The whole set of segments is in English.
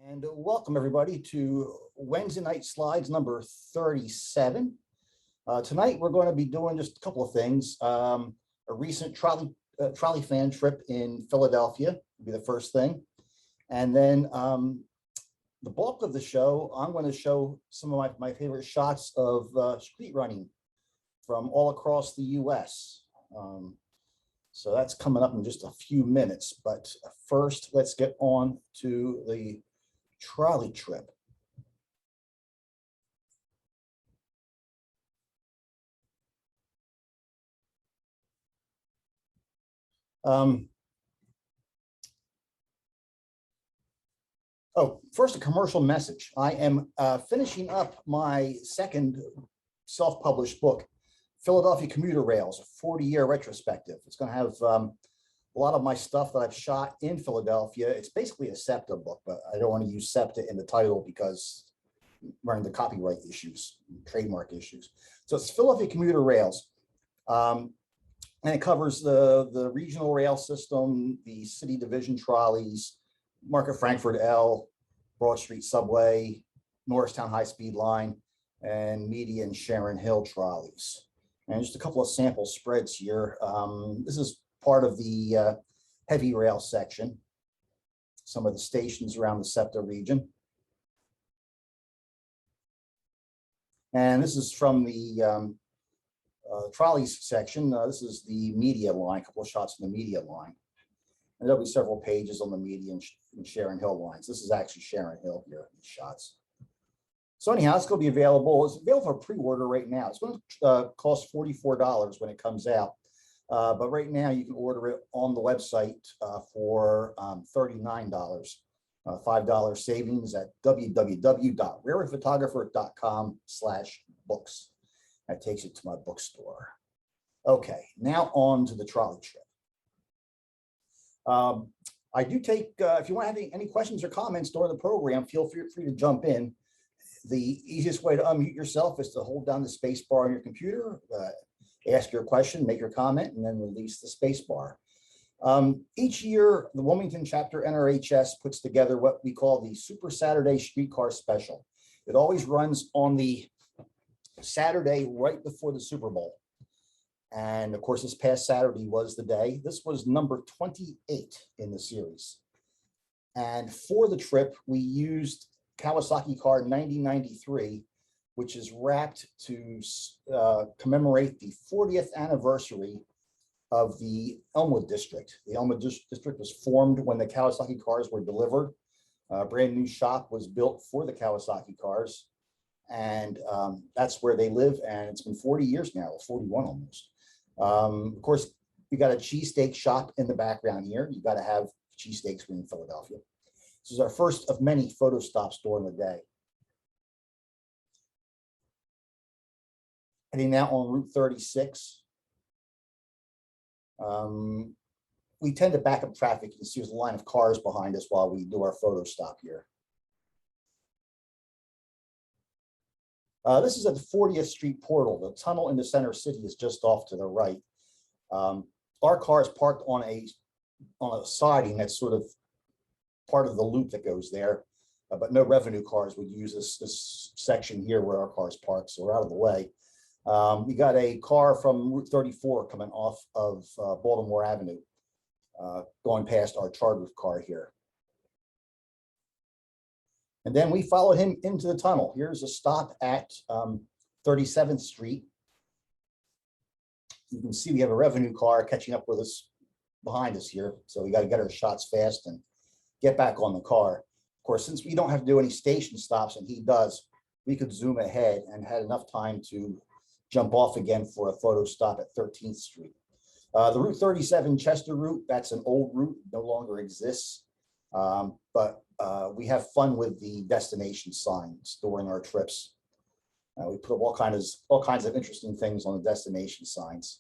And welcome everybody to Wednesday night slides number 37. Tonight we're going to be doing just a couple of things. A recent trolley fan trip in Philadelphia will be the first thing. And then the bulk of the show, I'm going to show some of my favorite shots of street running from all across the US. So that's coming up in just a few minutes. But first, let's get on to the trolley trip. First, a commercial message. I am finishing up my second self-published book, Philadelphia Commuter Rails, a 40-year retrospective. It's going to have a lot of my stuff that I've shot in Philadelphia. It's basically a SEPTA book, but I don't want to use SEPTA in the title because running the copyright issues, trademark issues. So it's Philadelphia Commuter Rails. And it covers the regional rail system, the city division trolleys, Market Frankfurt L, Broad Street Subway, Norristown High Speed Line, and Media and Sharon Hill trolleys. And just a couple of sample spreads here. This is part of the heavy rail section, some of the stations around the SEPTA region. And this is from the trolleys section. This is the media line, a couple of shots from the media line. And there'll be several pages on the media and Sharon Hill lines. This is actually Sharon Hill here, these shots. So anyhow, it's going to be available. It's available for pre-order right now. It's going to cost $44 when it comes out. But right now you can order it on the website for $39, $5 savings at www.railroadphotographer.com/books. That takes you to my bookstore. Okay, now on to the trolley trip. I do take, if you want to have any questions or comments during the program, feel free to jump in. The easiest way to unmute yourself is to hold down the space bar on your computer, ask your question, make your comment, and then release the space bar. Each year, the Wilmington chapter NRHS puts together what we call the Super Saturday Streetcar Special. It always runs on the Saturday right before the Super Bowl. And of course, this past Saturday was the day. This was number 28 in the series. And for the trip, we used Kawasaki car 9093, which is wrapped to commemorate the 40th anniversary of the Elmwood District. The Elmwood District was formed when the Kawasaki cars were delivered. A brand new shop was built for the Kawasaki cars. And that's where they live. And it's been 40 years now, 41 almost. Of course, we got a cheesesteak shop in the background here. You got to have cheesesteaks in Philadelphia. This is our first of many photo stops during the day. Heading now on Route 36. We tend to back up traffic. You can see there's a line of cars behind us while we do our photo stop here. This is at the 40th Street portal. The tunnel in the center city is just off to the right. Our car is parked on a siding that's sort of part of the loop that goes there, but no revenue cars would use this section here where our car's parked, so we're out of the way. We got a car from Route 34 coming off of Baltimore Avenue, going past our chartered car here. And then we followed him into the tunnel. Here's a stop at 37th Street. You can see we have a revenue car catching up with us behind us here. So we got to get our shots fast and get back on the car. Of course, since we don't have to do any station stops and he does, we could zoom ahead and had enough time to jump off again for a photo stop at 13th Street. The Route 37 Chester route, that's an old route, no longer exists. But we have fun with the destination signs during our trips. We put up all kinds of interesting things on the destination signs.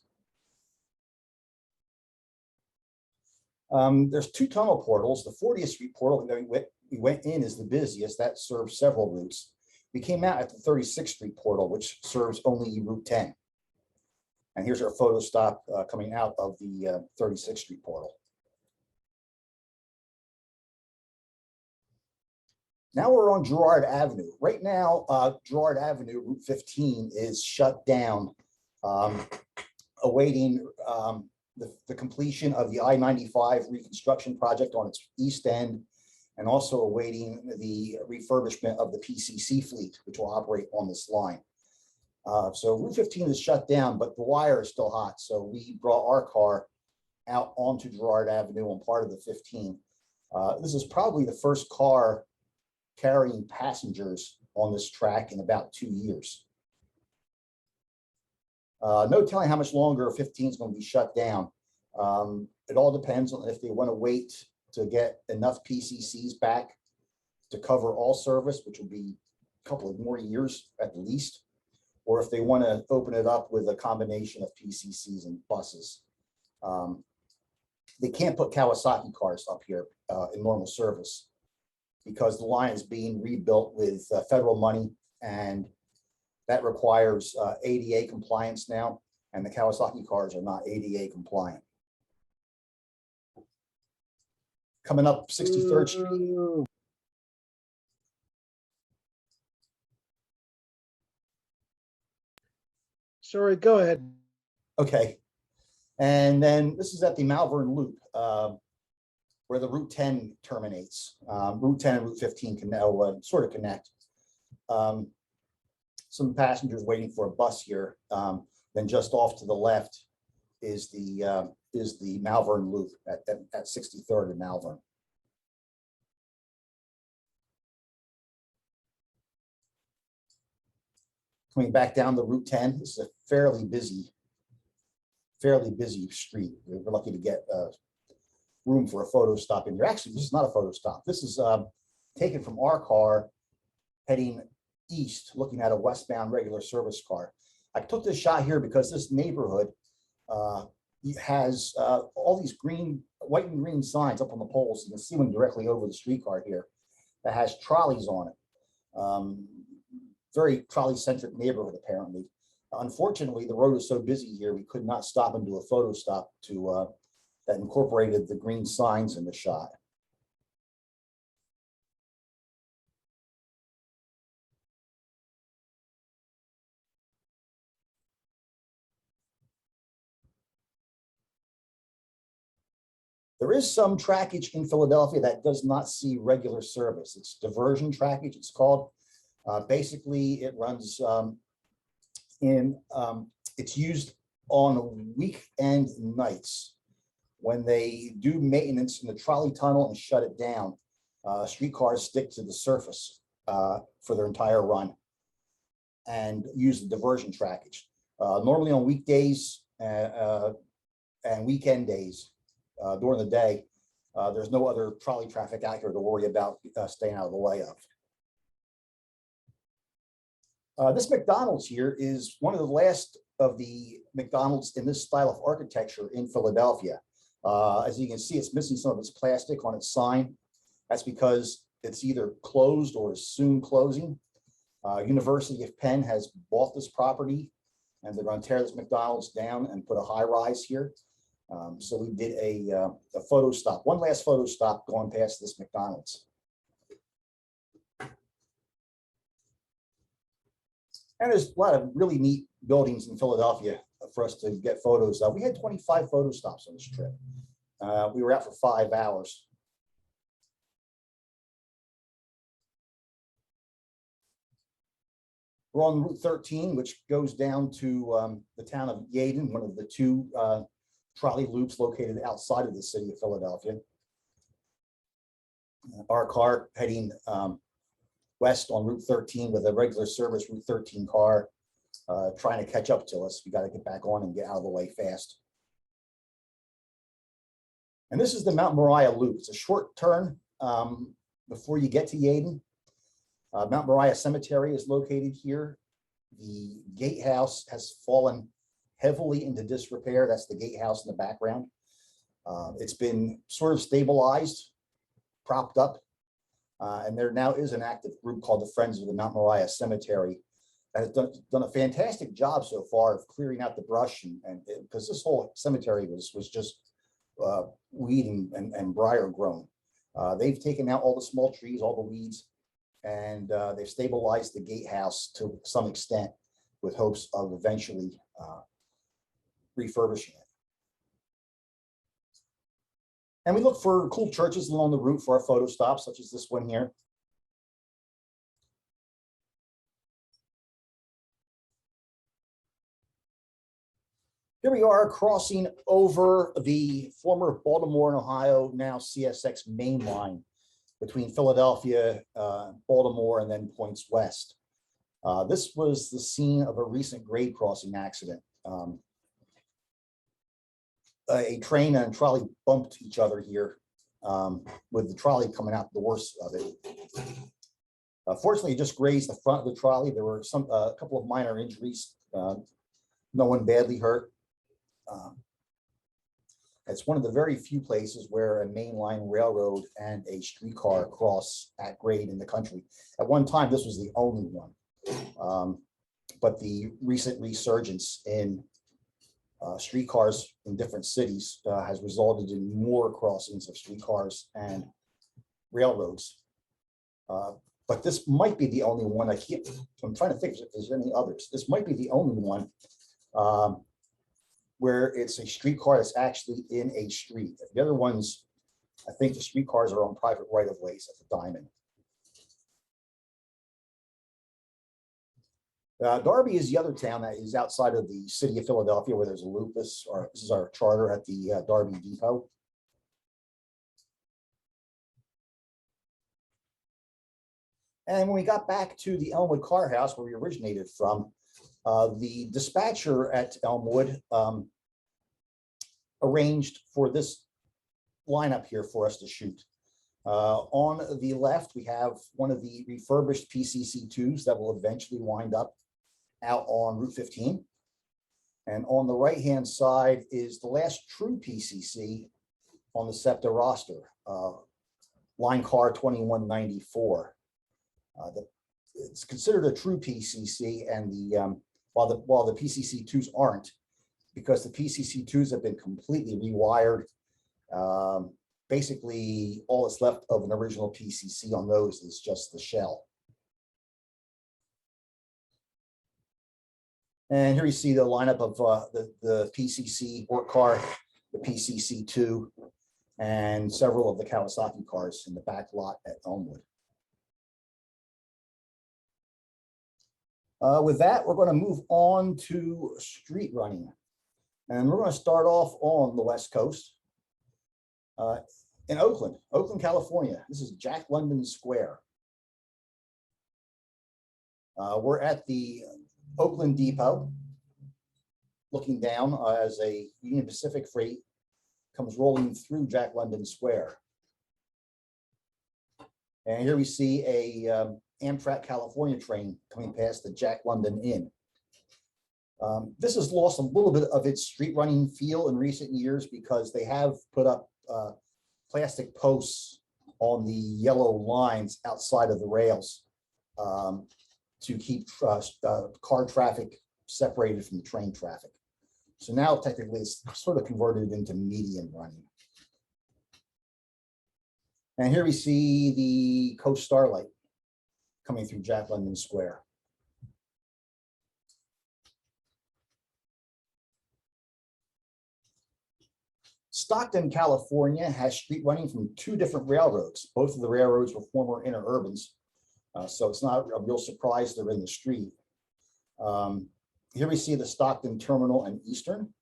There's two tunnel portals. The 40th Street portal that we went in is the busiest. That serves several routes. We came out at the 36th Street portal, which serves only Route 10. And here's our photo stop coming out of the 36th Street portal. Now we're on Girard Avenue. Right now, Girard Avenue, Route 15 is shut down, awaiting the completion of the I-95 reconstruction project on its east end, and also awaiting the refurbishment of the PCC fleet, which will operate on this line. So Route 15 is shut down, but the wire is still hot. So we brought our car out onto Girard Avenue on part of the 15. This is probably the first car carrying passengers on this track in about 2 years. No telling how much longer 15 is going to be shut down. It all depends on if they want to wait to get enough PCCs back to cover all service, which will be a couple of more years at the least, or if they want to open it up with a combination of PCCs and buses. They can't put Kawasaki cars up here in normal service because the line is being rebuilt with federal money, and that requires ADA compliance now, and the Kawasaki cars are not ADA compliant. Coming up 63rd Street. Sorry, go ahead. Okay. And then this is at the Malvern Loop, where the Route 10 terminates. Route 10 and Route 15 can now sort of connect. Some passengers waiting for a bus here. Then just off to the left is the Malvern Loop at 63rd and Malvern. Coming back down the Route 10, this is a fairly busy street. We're lucky to get room for a photo stop in here. Actually, this is not a photo stop. This is taken from our car heading east, looking at a westbound regular service car. I took this shot here because this neighborhood has all these white and green signs up on the poles. You can see one directly over the streetcar here that has trolleys on it. Very trolley-centric neighborhood, apparently. Unfortunately, the road is so busy here, we could not stop and do a photo stop that incorporated the green signs in the shot. There is some trackage in Philadelphia that does not see regular service. It's diversion trackage, it's called. Basically, it runs it's used on weekend nights when they do maintenance in the trolley tunnel and shut it down. Streetcars stick to the surface for their entire run and use the diversion trackage. Normally on weekdays and weekend days during the day, there's no other trolley traffic out here to worry about staying out of the way of. This McDonald's here is one of the last of the McDonald's in this style of architecture in Philadelphia. As you can see, it's missing some of its plastic on its sign. That's because it's either closed or is soon closing. University of Penn has bought this property, and they're going to tear this McDonald's down and put a high rise here. So we did a photo stop, one last photo stop going past this McDonald's. And there's a lot of really neat buildings in Philadelphia for us to get photos of. We had 25 photo stops on this trip. We were out for 5 hours. We're on Route 13, which goes down to the town of Yeadon, one of the two trolley loops located outside of the city of Philadelphia. Our car heading west on Route 13 with a regular service Route 13 car trying to catch up to us. We got to get back on and get out of the way fast. And this is the Mount Moriah Loop. It's a short turn before you get to Yeadon. Mount Moriah Cemetery is located here. The gatehouse has fallen heavily into disrepair. That's the gatehouse in the background. It's been sort of stabilized, propped up, and there now is an active group called the Friends of the Mount Moriah Cemetery that has done a fantastic job so far of clearing out the brush, and because this whole cemetery was just weed and briar grown. They've taken out all the small trees, all the weeds, and they've stabilized the gatehouse to some extent with hopes of eventually refurbishing it. And we look for cool churches along the route for our photo stops, such as this one here. Here we are crossing over the former Baltimore and Ohio, now CSX main line between Philadelphia, Baltimore, and then points west. This was the scene of a recent grade crossing accident. A train and trolley bumped each other here, with the trolley coming out the worst of it. Fortunately, it just grazed the front of the trolley. There were a couple of minor injuries. No one badly hurt. It's one of the very few places where a mainline railroad and a streetcar cross at grade in the country. At one time, this was the only one. But the recent resurgence in streetcars in different cities has resulted in more crossings of streetcars and railroads. But this might be the only one. I'm trying to think if there's any others. This might be the only one where it's a streetcar that's actually in a street. The other ones, I think the streetcars are on private right-of-ways at the Diamond. Darby is the other town that is outside of the city of Philadelphia, where there's a loop. This is our charter at the Darby Depot. And when we got back to the Elmwood Car House, where we originated from, the dispatcher at Elmwood arranged for this lineup here for us to shoot. On the left, we have one of the refurbished PCC2s that will eventually wind up out on Route 15. And on the right-hand side is the last true PCC on the SEPTA roster, line car 2194. It's considered a true PCC, and while the PCC2s aren't, because the PCC2s have been completely rewired. Basically, all that's left of an original PCC on those is just the shell. And here you see the lineup of the PCC work car, the PCC2, and several of the Kawasaki cars in the back lot at Elmwood. With that, we're going to move on to street running. And we're going to start off on the West Coast in Oakland, California. This is Jack London Square. We're at the Oakland Depot, looking down as a Union Pacific freight comes rolling through Jack London Square. And here we see a Amtrak California train coming past the Jack London Inn. This has lost a little bit of its street running feel in recent years because they have put up plastic posts on the yellow lines outside of the rails to keep car traffic separated from the train traffic. So now technically it's sort of converted into median running. And here we see the Coast Starlight coming through Jack London Square. Stockton, California has street running from two different railroads. Both of the railroads were former interurbans, so it's not a real surprise they're in the street. Here we see the Stockton Terminal and Eastern.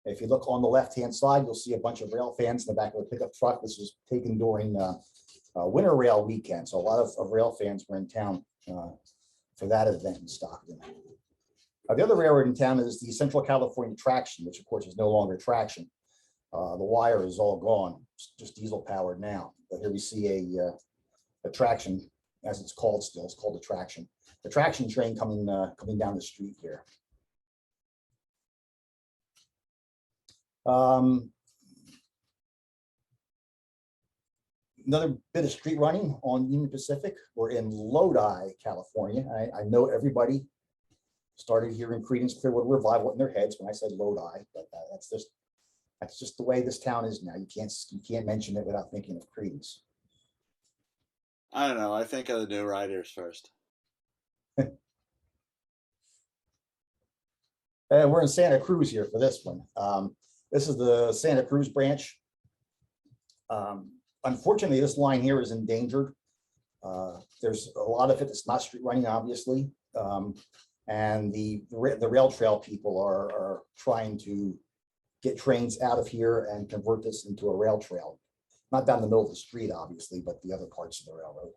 If you look on the left-hand side, you'll see a bunch of rail fans in the back of a pickup truck. This was taken during Winter Rail weekend, so a lot of rail fans were in town for that event in Stockton. The other railroad in town is the Central California Traction, which of course is no longer traction. The wire is all gone, it's just diesel powered now. But here we see a traction, as it's called still, it's called a traction. The traction train coming down the street here. Another bit of street running on Union Pacific. We're in Lodi, California. I know everybody started hearing Creedence Clearwater Revival in their heads when I said Lodi, but that's just the way this town is now. You can't mention it without thinking of Creedence. I don't know. I think of the new writers first. We're in Santa Cruz here for this one. This is the Santa Cruz branch. Unfortunately, this line here is endangered. There's a lot of it that's not street running, obviously. And the rail trail people are trying to get trains out of here and convert this into a rail trail. Not down the middle of the street, obviously, but the other parts of the railroad.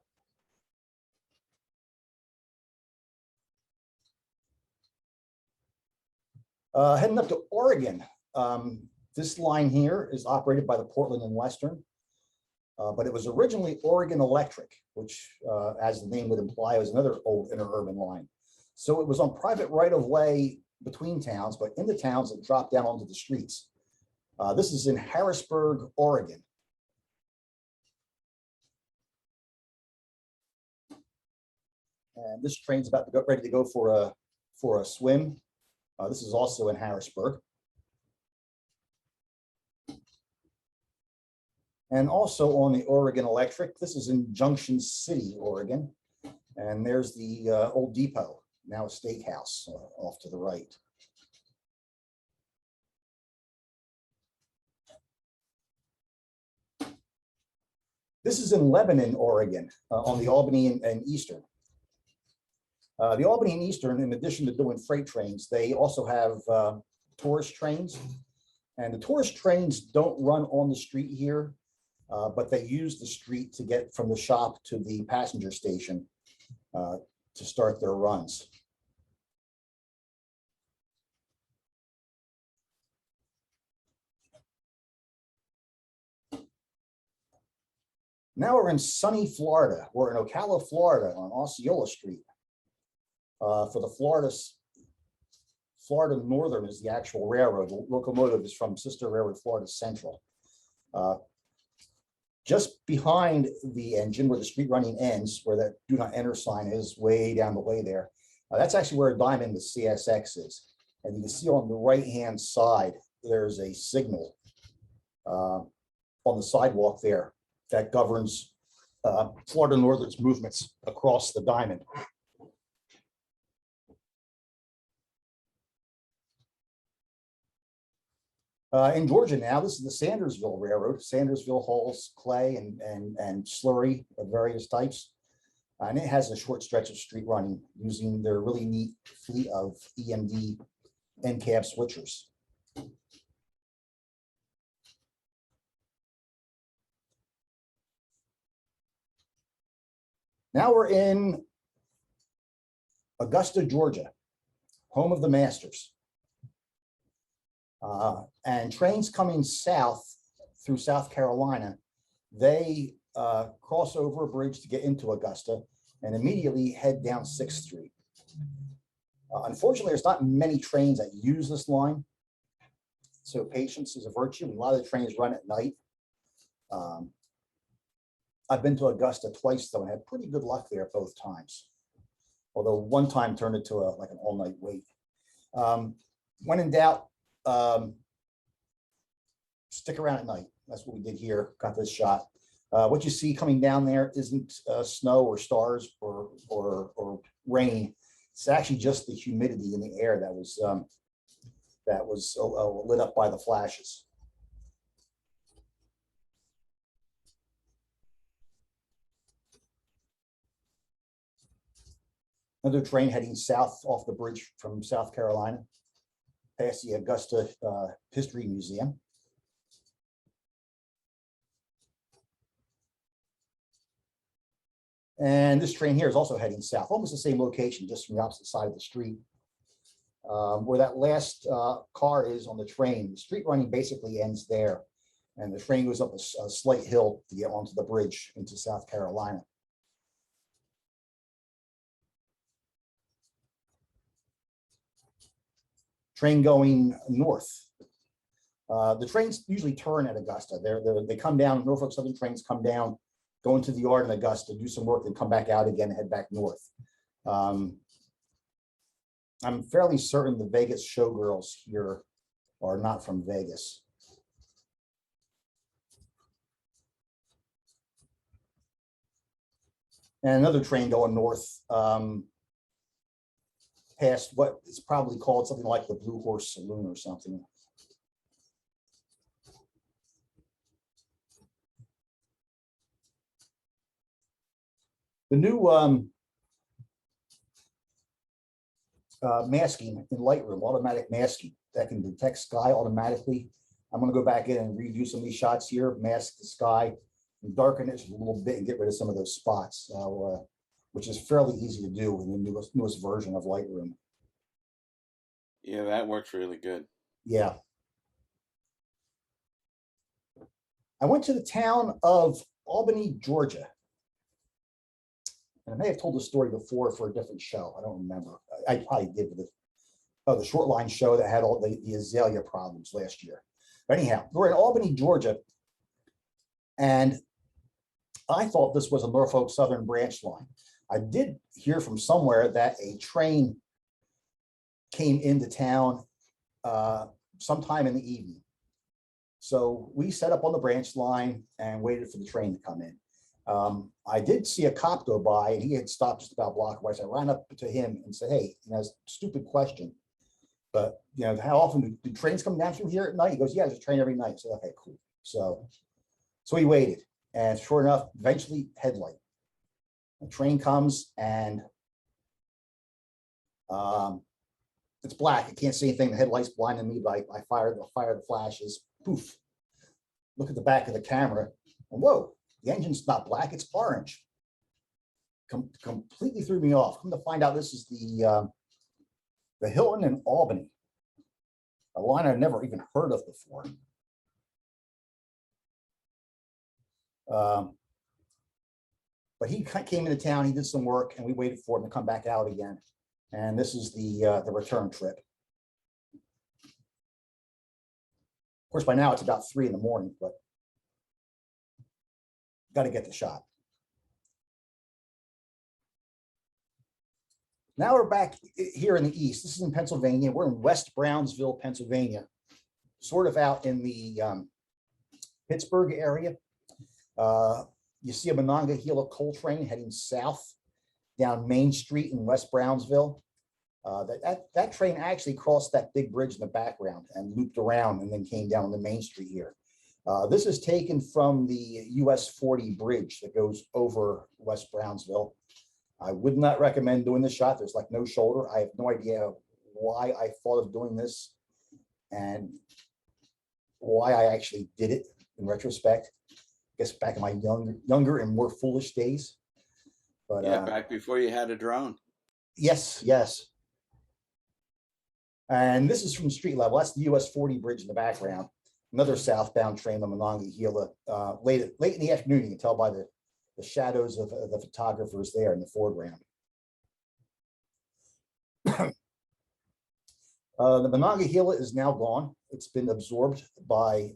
Heading up to Oregon. This line here is operated by the Portland and Western, but it was originally Oregon Electric, which, as the name would imply, was another old interurban line. So it was on private right-of-way between towns, but in the towns it dropped down onto the streets. This is in Harrisburg, Oregon. And this train's about to go, ready to go for a swim. This is also in Harrisburg. And also on the Oregon Electric, this is in Junction City, Oregon. And there's the old depot, now a steakhouse off to the right. This is in Lebanon, Oregon, on the Albany and Eastern. The Albany and Eastern, in addition to doing freight trains, they also have tourist trains. And the tourist trains don't run on the street here, but they use the street to get from the shop to the passenger station to start their runs. Now we're in sunny Florida. We're in Ocala, Florida on Osceola Street. For the Florida Northern is the actual railroad. The locomotive is from sister railroad Florida Central. Just behind the engine where the street running ends, where that do not enter sign is, way down the way there. That's actually where a diamond, the CSX, is. And you can see on the right-hand side, there's a signal on the sidewalk there that governs Florida Northern's movements across the diamond. In Georgia now, this is the Sandersville Railroad. Sandersville hauls clay and slurry of various types. And it has a short stretch of street running using their really neat fleet of EMD end cab switchers. Now we're in Augusta, Georgia, home of the Masters. And trains coming south through South Carolina, they cross over a bridge to get into Augusta and immediately head down 6th Street. Unfortunately, there's not many trains that use this line, so patience is a virtue. A lot of the trains run at night. I've been to Augusta twice, though, and had pretty good luck there both times. Although one time turned into like an all-night wait. When in doubt, stick around at night. That's what we did here. Got this shot. What you see coming down there isn't snow or stars or rain. It's actually just the humidity in the air that was lit up by the flashes. Another train heading south off the bridge from South Carolina, past the Augusta History Museum. And this train here is also heading south, almost the same location, just from the opposite side of the street. Where that last car is on the train, the street running basically ends there. And the train goes up a slight hill to get onto the bridge into South Carolina. Train going north. The trains usually turn at Augusta. They come down, Norfolk Southern trains come down, go into the yard in Augusta, do some work, then come back out again and head back north. I'm fairly certain the Vegas showgirls here are not from Vegas. And another train going north past what is probably called something like the Blue Horse Saloon or something. The new masking in Lightroom, automatic masking that can detect sky automatically. I'm going to go back in and redo some of these shots here, mask the sky, and darken it a little bit and get rid of some of those spots, which is fairly easy to do in the newest version of Lightroom. Yeah, that works really good. Yeah. I went to the town of Albany, Georgia. And I may have told the story before for a different show. I don't remember. I probably did with the short line show that had all the azalea problems last year. But anyhow, we're in Albany, Georgia. And I thought this was a Norfolk Southern branch line. I did hear from somewhere that a train came into town sometime in the evening. So we set up on the branch line and waited for the train to come in. I did see a cop go by and he had stopped just about a block away. So I ran up to him and said, hey, stupid question, but how often do trains come down through here at night? He goes, yeah, there's a train every night. So, okay, cool. So we waited, and sure enough, eventually headlight. The train comes and it's black. I can't see anything. The headlight's blinding me, but I fire the flashes. Poof. Look at the back of the camera, and whoa, the engine's not black, it's orange. Completely threw me off. Come to find out, this is the Hilton in Albany, a line I've never even heard of before. But he came into town, he did some work, and we waited for him to come back out again. And this is the return trip. Of course, by now it's about 3 in the morning, but got to get the shot. Now we're back here in the east. This is in Pennsylvania. We're in West Brownsville, Pennsylvania, sort of out in the Pittsburgh area. You see a Monongahela coal train heading south down Main Street in West Brownsville. That train actually crossed that big bridge in the background and looped around and then came down on the Main Street here. This is taken from the US 40 bridge that goes over West Brownsville. I would not recommend doing this shot. There's like no shoulder. I have no idea why I thought of doing this and why I actually did it in retrospect. I guess back in my younger and more foolish days. But yeah, back before you had a drone. Yes, yes. And this is from street level. That's the US 40 bridge in the background. Another southbound train on Monongahela. Late in the afternoon, you can tell by the shadows of the photographers there in the foreground. The Monongahela is now gone. It's been absorbed by,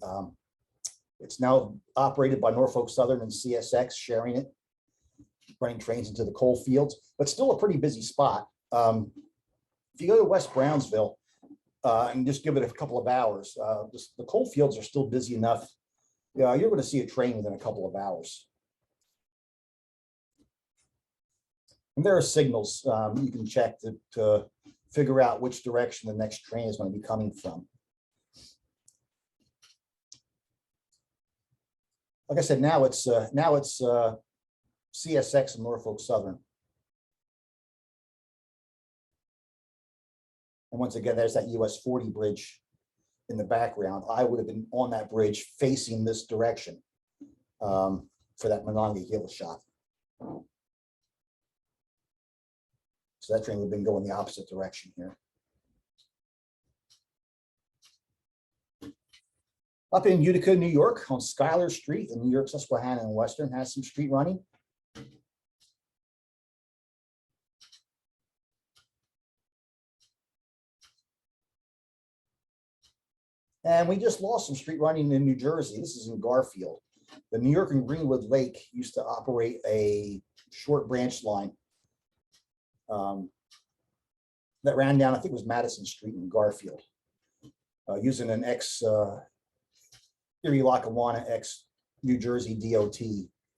it's now operated by Norfolk Southern and CSX, sharing it, running trains into the coal fields, but still a pretty busy spot. If you go to West Brownsville and just give it a couple of hours, the coal fields are still busy enough. You're going to see a train within a couple of hours. And there are signals you can check to figure out which direction the next train is going to be coming from. Like I said, now it's CSX and Norfolk Southern. And once again, there's that US 40 bridge in the background. I would have been on that bridge facing this direction for that Monongahela shot. So that train would have been going the opposite direction here. Up in Utica, New York, on Schuyler Street in New York, Susquehanna and Western has some street running. And we just lost some street running in New Jersey. This is in Garfield. The New York and Greenwood Lake used to operate a short branch line that ran down, I think it was Madison Street in Garfield, using an Erie Lackawanna New Jersey DOT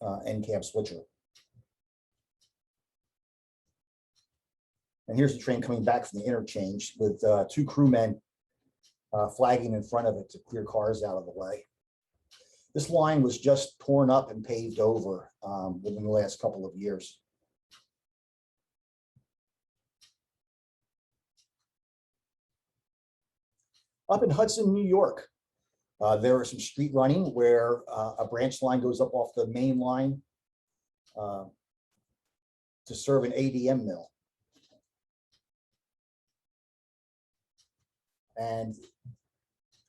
NCAB switcher. And here's the train coming back from the interchange with two crewmen flagging in front of it to clear cars out of the way. This line was just torn up and paved over within the last couple of years. Up in Hudson, New York, there are some street running where a branch line goes up off the main line to serve an ADM mill. And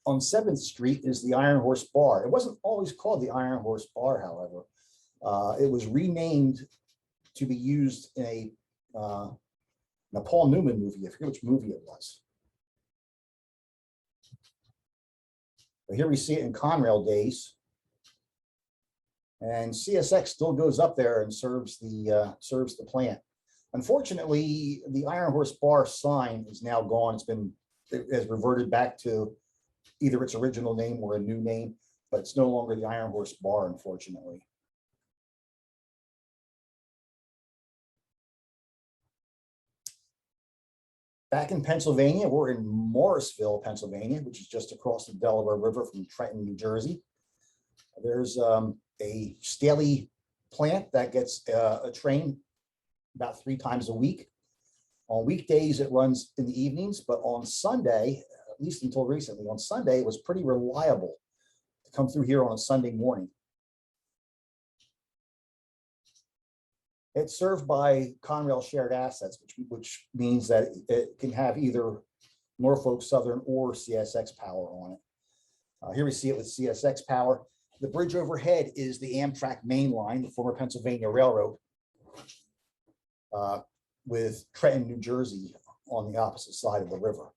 on 7th Street is the Iron Horse Bar. It wasn't always called the Iron Horse Bar, however. It was renamed to be used in a Paul Newman movie. I forget which movie it was. But here we see it in Conrail days. And CSX still goes up there and serves the plant. Unfortunately, the Iron Horse Bar sign is now gone. It has reverted back to either its original name or a new name, but it's no longer the Iron Horse Bar, unfortunately. Back in Pennsylvania, we're in Morrisville, Pennsylvania, which is just across the Delaware River from Trenton, New Jersey. There's a Staley plant that gets a train about 3 times a week. On weekdays, it runs in the evenings, but on Sunday, at least until recently, on Sunday, it was pretty reliable to come through here on a Sunday morning. It's served by Conrail shared assets, which means that it can have either Norfolk Southern or CSX power on it. Here we see it with CSX power. The bridge overhead is the Amtrak main line, the former Pennsylvania Railroad, with Trenton, New Jersey on the opposite side of the river.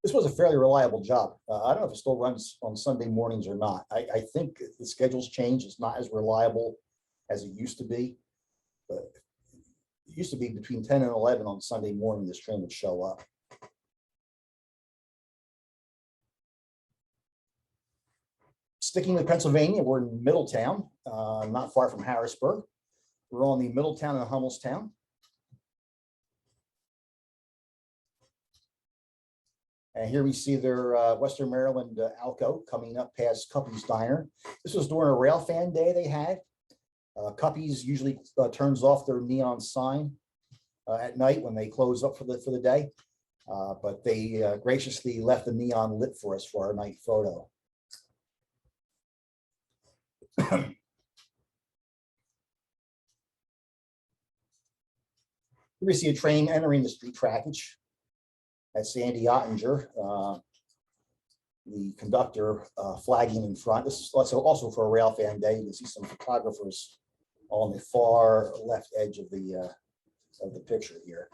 This was a fairly reliable job. I don't know if it still runs on Sunday mornings or not. I think the schedule's changed. It's not as reliable as it used to be. But it used to be between 10 and 11 on Sunday morning, this train would show up. Sticking with Pennsylvania, we're in Middletown, not far from Harrisburg. We're on the Middletown and Hummelstown. And here we see their Western Maryland Alco coming up past Cuppy's Diner. This was during a rail fan day they had. Cuppy's usually turns off their neon sign at night when they close up for the day. But they graciously left the neon lit for us for our night photo. Here we see a train entering the street trackage at Sandy Ottinger, the conductor flagging in front. This is also for a rail fan day. You can see some photographers on the far left edge of the picture here.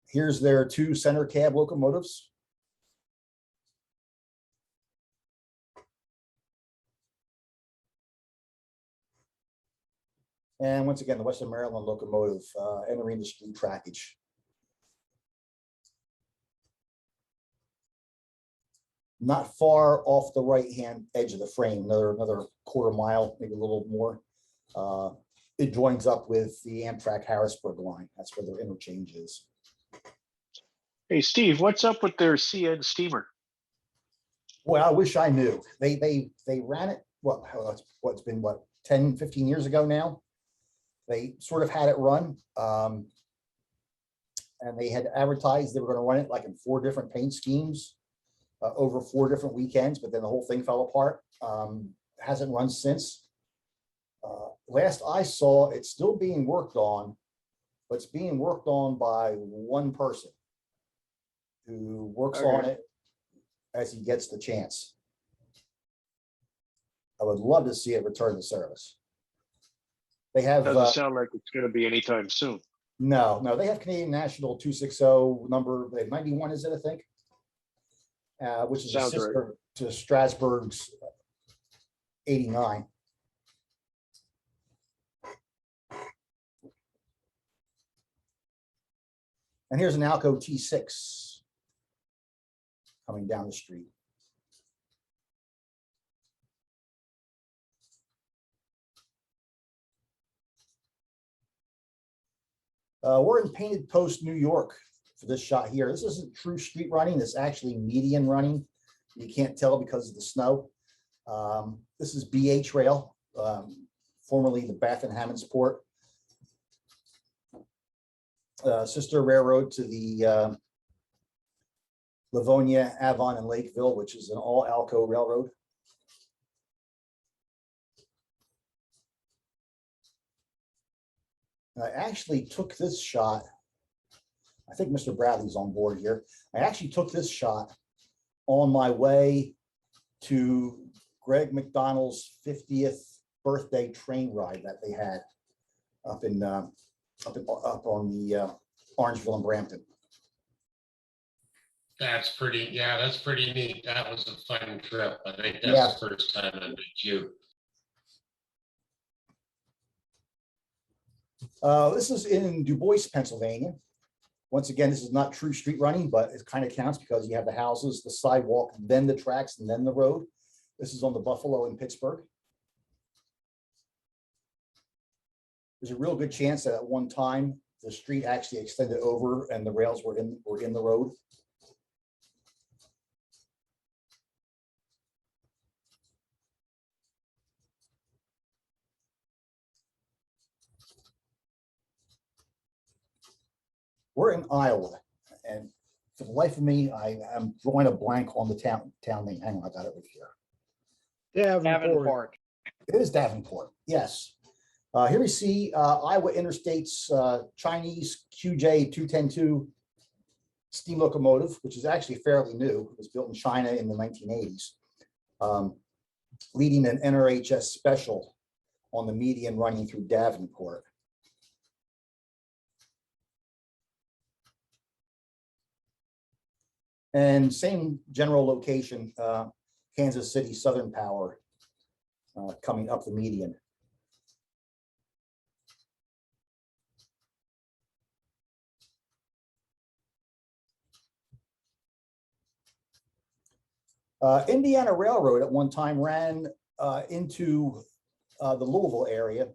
Here's their 2 center cab locomotives. And once again, the Western Maryland locomotive entering the street trackage. Not far off the right-hand edge of the frame, another quarter mile, maybe a little more. It joins up with the Amtrak Harrisburg line. That's where their interchange is. Hey, Steve, what's up with their CN steamer? Well, I wish I knew. They ran it, it's been 10, 15 years ago now. They sort of had it run, and they had advertised they were going to run it like in 4 different paint schemes over 4 different weekends, but then the whole thing fell apart. Hasn't run since. Last I saw, it's still being worked on, but it's being worked on by one person who works on it as he gets the chance. I would love to see it return to service. They have Doesn't sound like it's going to be anytime soon. No, they have Canadian National 260 number 91, is it, I think? Which is a sister to Strasbourg's '89. And here's an Alco T6 coming down the street. We're in Painted Post, New York for this shot here. This isn't true street running. It's actually median running. You can't tell because of the snow. This is BH Rail, formerly the Bath and Hammondsport. Sister railroad to the Livonia, Avon, and Lakeville, which is an all Alco railroad. I actually took this shot. I think Mr. Bradley's on board here. I actually took this shot on my way to Greg McDonald's 50th birthday train ride that they had up on the Orangeville and Brampton. That's pretty, yeah, that's pretty neat. That was a fun trip. I think that's Yeah. the first time I met you. This is in Du Bois, Pennsylvania. Once again, this is not true street running, but it kind of counts because you have the houses, the sidewalk, then the tracks, and then the road. This is on the Buffalo in Pittsburgh. There's a real good chance that at one time the street actually extended over and the rails were in the road. We're in Iowa, and for the life of me, I am drawing a blank on the town name. Hang on, I got it right here. Davenport. It is Davenport, yes. Here we see Iowa Interstate's Chinese QJ 210-2 steam locomotive, which is actually fairly new. It was built in China in the 1980s, leading an NRHS special on the median running through Davenport. And same general location, Kansas City Southern Power coming up the median. Indiana Railroad at one time ran into the Louisville area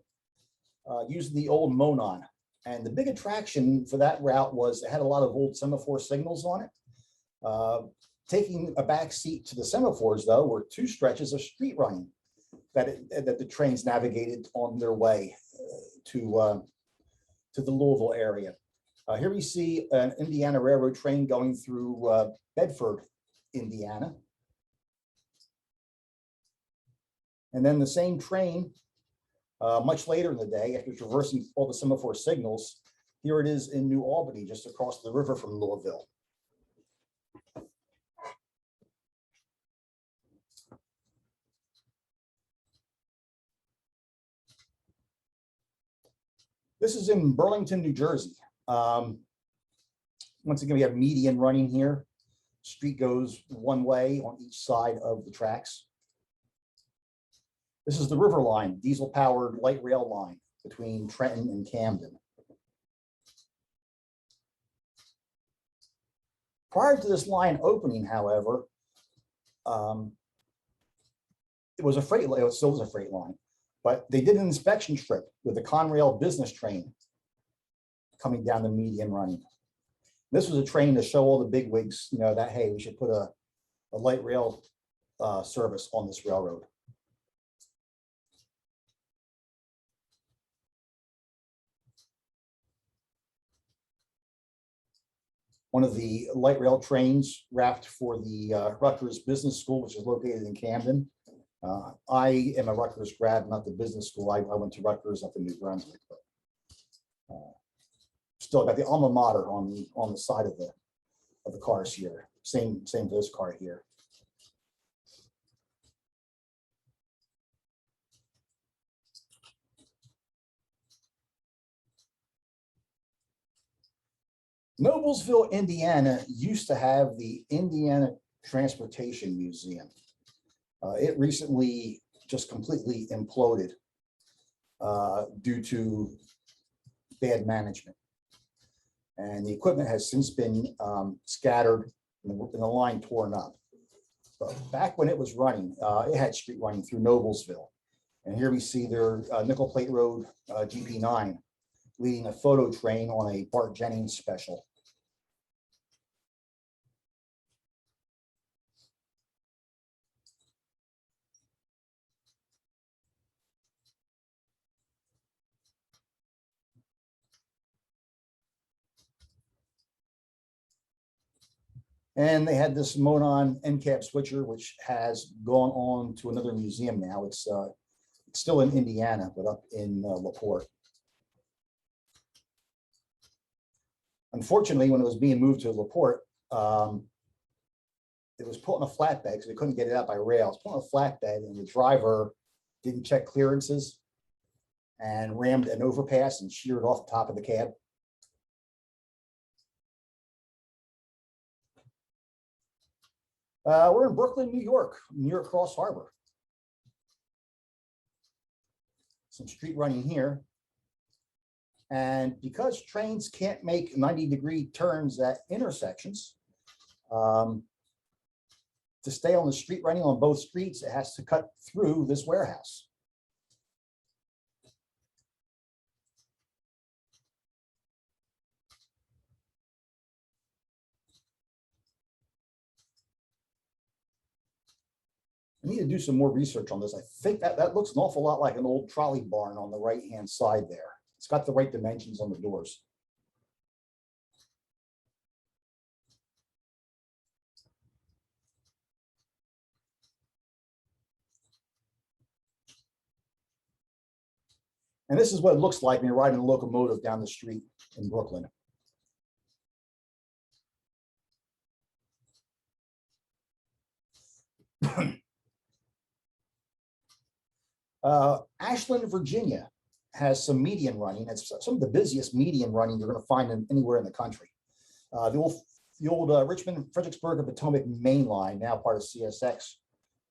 using the old Monon. And the big attraction for that route was it had a lot of old semaphore signals on it. Taking a back seat to the semaphores, though, were two stretches of street running that the trains navigated on their way to the Louisville area. Here we see an Indiana Railroad train going through Bedford, Indiana. And then the same train, much later in the day, after traversing all the semaphore signals, here it is in New Albany, just across the river from Louisville. This is in Burlington, New Jersey. Once again, we have median running here. Street goes one way on each side of the tracks. This is the River Line, diesel-powered light rail line between Trenton and Camden. Prior to this line opening, however, it was a freight line. It still was a freight line. But they did an inspection trip with the Conrail business train coming down the median running. This was a train to show all the bigwigs, you know, that, hey, we should put a light rail service on this railroad. One of the light rail trains wrapped for the Rutgers Business School, which is located in Camden. I am a Rutgers grad, not the business school. I went to Rutgers up in New Brunswick, but still got the alma mater on the side of the cars here. Same for this car here. Noblesville, Indiana used to have the Indiana Transportation Museum. It recently just completely imploded due to bad management. And the equipment has since been scattered and the line torn up. But back when it was running, it had street running through Noblesville. And here we see their Nickel Plate Road GP9 leading a photo train on a Bart Jennings special. And they had this Monon end cap switcher, which has gone on to another museum now. It's still in Indiana, but up in LaPorte. Unfortunately, when it was being moved to LaPorte, it was put on a flatbed because they couldn't get it out by rail. It's put on a flatbed, and the driver didn't check clearances and rammed an overpass and sheared off the top of the cab. We're in Brooklyn, New York, near Cross Harbor. Some street running here. And because trains can't make 90-degree turns at intersections, to stay on the street running on both streets, it has to cut through this warehouse. I need to do some more research on this. I think that looks an awful lot like an old trolley barn on the right-hand side there. It's got the right dimensions on the doors. And this is what it looks like when you're riding a locomotive down the street in Brooklyn. Ashland, Virginia has some median running. It's some of the busiest median running you're going to find anywhere in the country. The old Richmond, Fredericksburg, and Potomac main line, now part of CSX,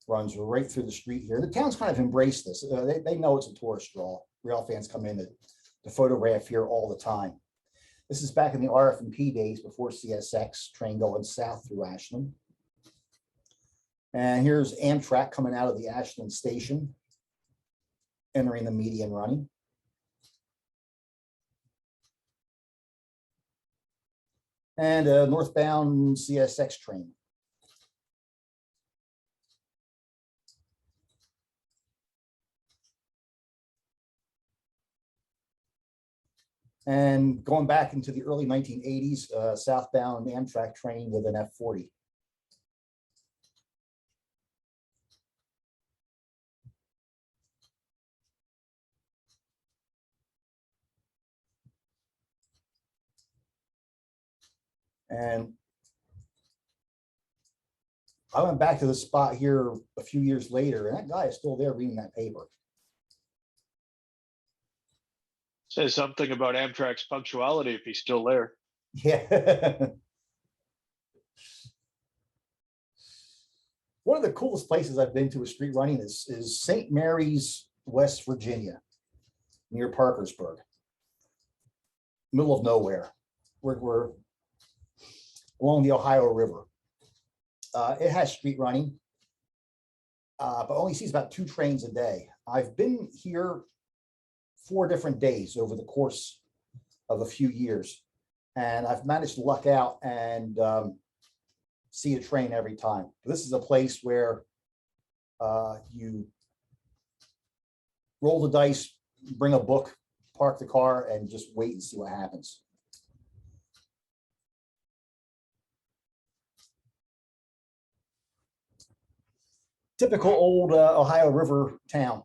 runs right through the street here. The town's kind of embraced this. They know it's a tourist draw. Rail fans come in to photograph here all the time. This is back in the RF&P days before CSX, train going south through Ashland. And here's Amtrak coming out of the Ashland station, entering the median running. And a northbound CSX train. And going back into the early 1980s, southbound Amtrak train with an F40. And I went back to the spot here a few years later, and that guy is still there reading that paper. Says something about Amtrak's punctuality if he's still there. Yeah. One of the coolest places I've been to with street running is St. Mary's, West Virginia, near Parkersburg, middle of nowhere. We're along the Ohio River. It has street running, but only sees about 2 trains a day. I've been here 4 different days over the course of a few years, and I've managed to luck out and see a train every time. This is a place where you roll the dice, bring a book, park the car, and just wait and see what happens. Typical old Ohio River town.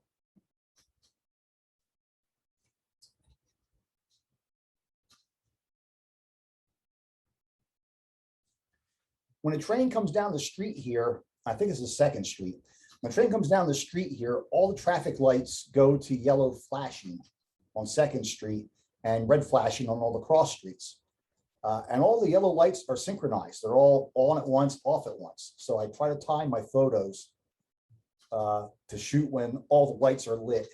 When a train comes down the street here, I think it's the 2nd Street. When a train comes down the street here, all the traffic lights go to yellow flashing on 2nd Street and red flashing on all the cross streets. And all the yellow lights are synchronized. They're all on at once, off at once. So I try to time my photos to shoot when all the lights are lit.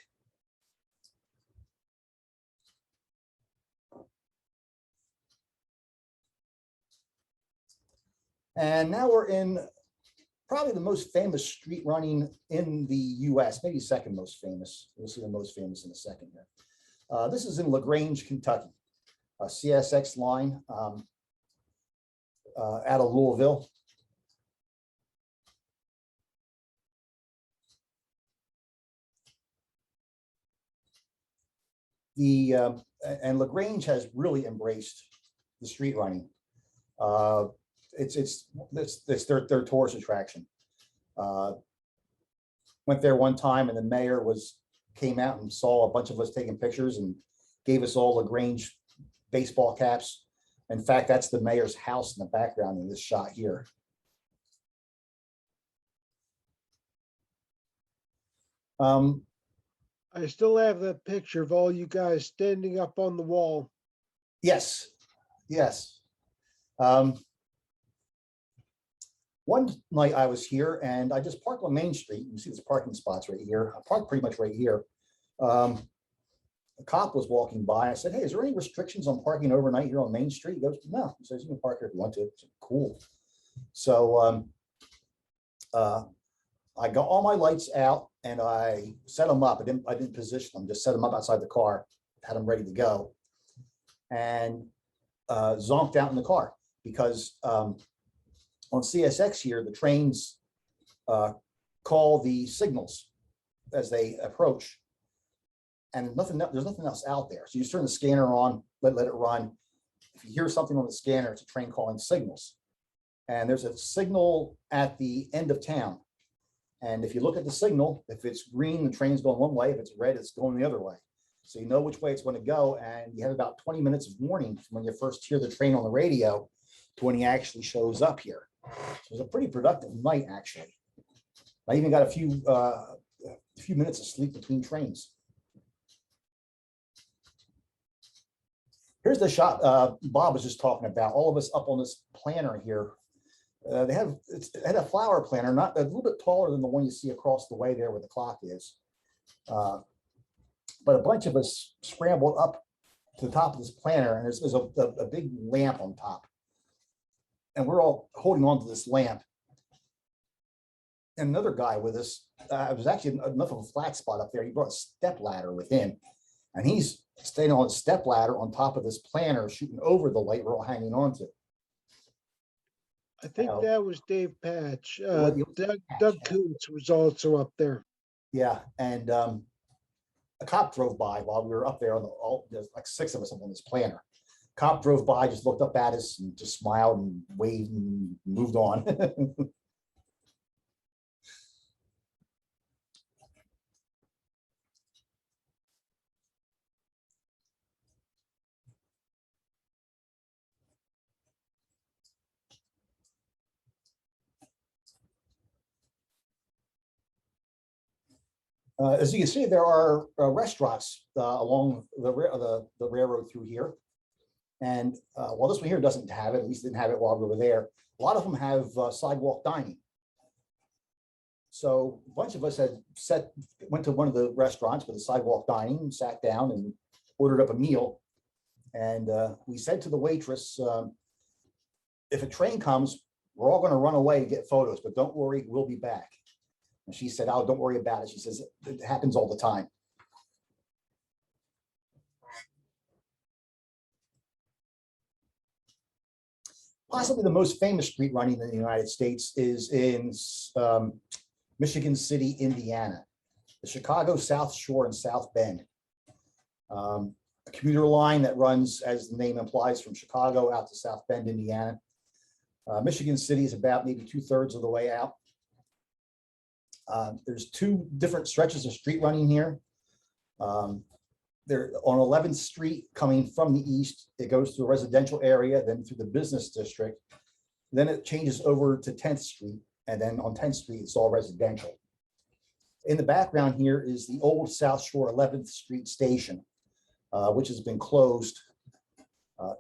And now we're in probably the most famous street running in the US, maybe second most famous. We'll see the most famous in a second here. This is in LaGrange, Kentucky, a CSX line out of Louisville. And LaGrange has really embraced the street running. It's their tourist attraction. Went there one time, and the mayor came out and saw a bunch of us taking pictures and gave us all LaGrange baseball caps. In fact, that's the mayor's house in the background in this shot here. I still have that picture of all you guys standing up on the wall. Yes, yes. One night I was here and I just parked on Main Street. You see there's parking spots right here. I parked pretty much right here. A cop was walking by. I said, "Hey, is there any restrictions on parking overnight here on Main Street?" He goes, "No." He says, "You can park here if you want to." I said, "Cool." So I got all my lights out and I set them up. I didn't position them, just set them up outside the car, had them ready to go, and zonked out in the car because on CSX here, the trains call the signals as they approach, and there's nothing else out there. So you just turn the scanner on, let it run. If you hear something on the scanner, it's a train calling signals. And there's a signal at the end of town. And if you look at the signal, if it's green, the train's going one way. If it's red, it's going the other way. So you know which way it's going to go. And you have about 20 minutes of warning from when you first hear the train on the radio to when he actually shows up here. So it was a pretty productive night, actually. I even got a few minutes of sleep between trains. Here's the shot Bob was just talking about. All of us up on this planter here. It had a flower planter, not a little bit taller than the one you see across the way there where the clock is. But a bunch of us scrambled up to the top of this planter, and there's a big lamp on top. And we're all holding on to this lamp. And another guy with us, it was actually enough of a flat spot up there. He brought a step ladder with him. And he's staying on a step ladder on top of this planter, shooting over the light we're all hanging on to. I think that was Dave Patch. Well, Doug Koontz was also up there. Yeah, and a cop drove by while we were up there. There's like 6 of us up on this planter. Cop drove by, just looked up at us and just smiled and waved and moved on. As you can see, there are restaurants along the railroad through here. And while this one here doesn't have it, at least didn't have it while we were there, a lot of them have sidewalk dining. So a bunch of us went to one of the restaurants with the sidewalk dining, sat down and ordered up a meal. And we said to the waitress, if a train comes, we're all going to run away and get photos, but don't worry, we'll be back. And she said, "Oh, don't worry about it." She says, "It happens all the time." Possibly the most famous street running in the United States is in Michigan City, Indiana, the Chicago South Shore and South Bend. A commuter line that runs, as the name implies, from Chicago out to South Bend, Indiana. Michigan City is about maybe 2/3 of the way out. There's 2 different stretches of street running here. They're on 11th Street coming from the east. It goes through a residential area, then through the business district. Then it changes over to 10th Street. And then on 10th Street, it's all residential. In the background here is the old South Shore 11th Street station, which has been closed,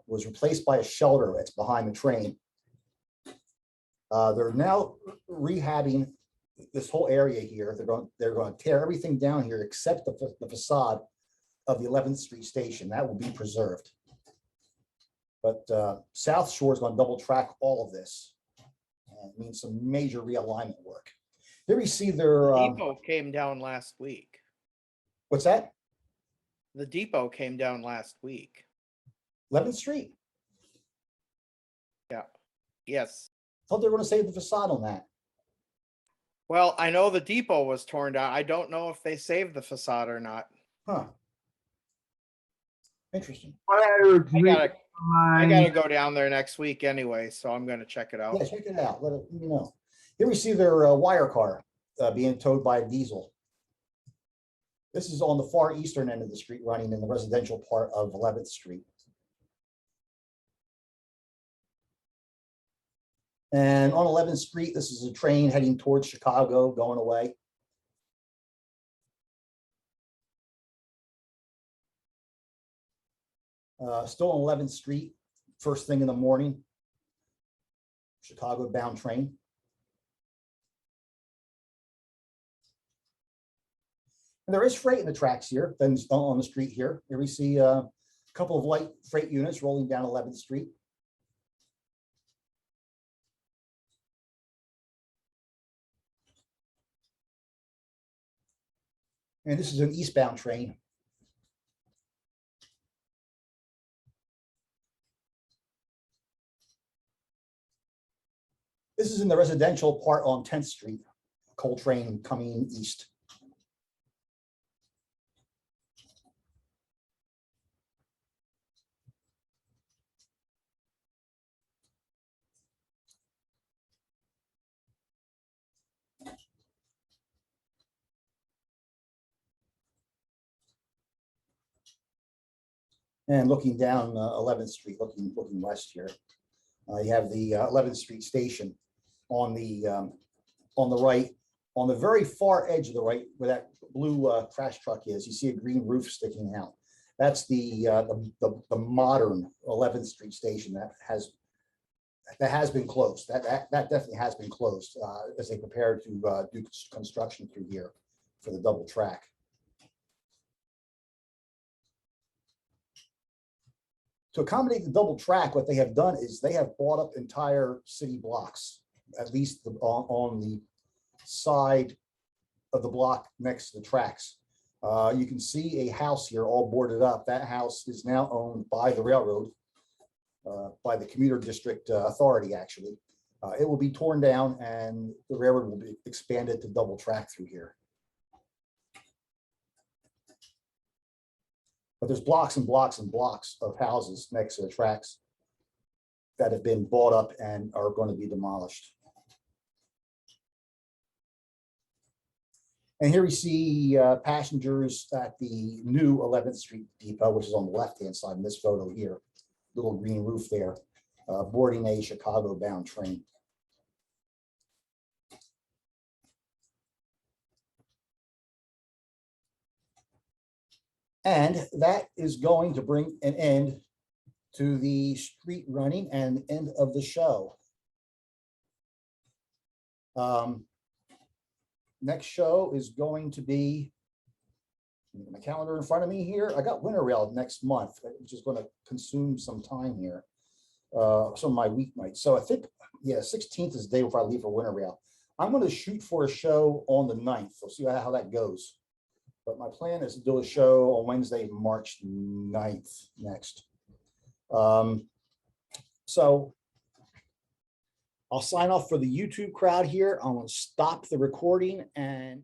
was replaced by a shelter that's behind the train. They're now rehabbing this whole area here, they're going to tear everything down here except the facade of the 11th Street station. That will be preserved. But South Shore is going to double track all of this. And it means some major realignment work. Here we see their Depot came down last week. what's that? The depot came down last week. 11th Street. Yeah. Yes. Thought they were going to save the facade on that. Well, I know the depot was torn down. I don't know if they saved the facade or not. Huh. Interesting. I gotta go down there next week anyway, so I'm gonna check it out. Yeah, check it out. Let me know. Here we see their wire car being towed by a diesel. This is on the far eastern end of the street, running in the residential part of 11th Street. And on 11th Street, this is a train heading towards Chicago, going away. Still on 11th Street, first thing in the morning, Chicago bound train. And there is freight in the tracks here, then on the street here. Here we see a couple of light freight units rolling down 11th Street. And this is an eastbound train. This is in the residential part on 10th Street, coal train coming east. And looking down 11th Street, looking west here, you have the 11th Street station on the right, on the very far edge of the right, where that blue trash truck is. You see a green roof sticking out. That's the modern 11th Street station that has been closed. That definitely has been closed as they prepare to do construction through here for the double track. To accommodate the double track, what they have done is they have bought up entire city blocks, at least on the side of the block next to the tracks. You can see a house here all boarded up. That house is now owned by the railroad, by the Commuter District Authority, actually. It will be torn down and the railroad will be expanded to double track through here. But there's blocks and blocks and blocks of houses next to the tracks that have been bought up and are going to be demolished. And here we see passengers at the new 11th Street Depot, which is on the left-hand side in this photo here, little green roof there, boarding a Chicago-bound train. And that is going to bring an end to the street running and end of the show. Next show is going to be, my calendar in front of me here. I got Winter Rail next month, which is going to consume some time here, some of my weeknights. So I think, yeah, 16th is the day before I leave for Winter Rail. I'm going to shoot for a show on the 9th. We'll see how that goes. But my plan is to do a show on Wednesday, March 9th next. So I'll sign off for the YouTube crowd here. I'm going to stop the recording and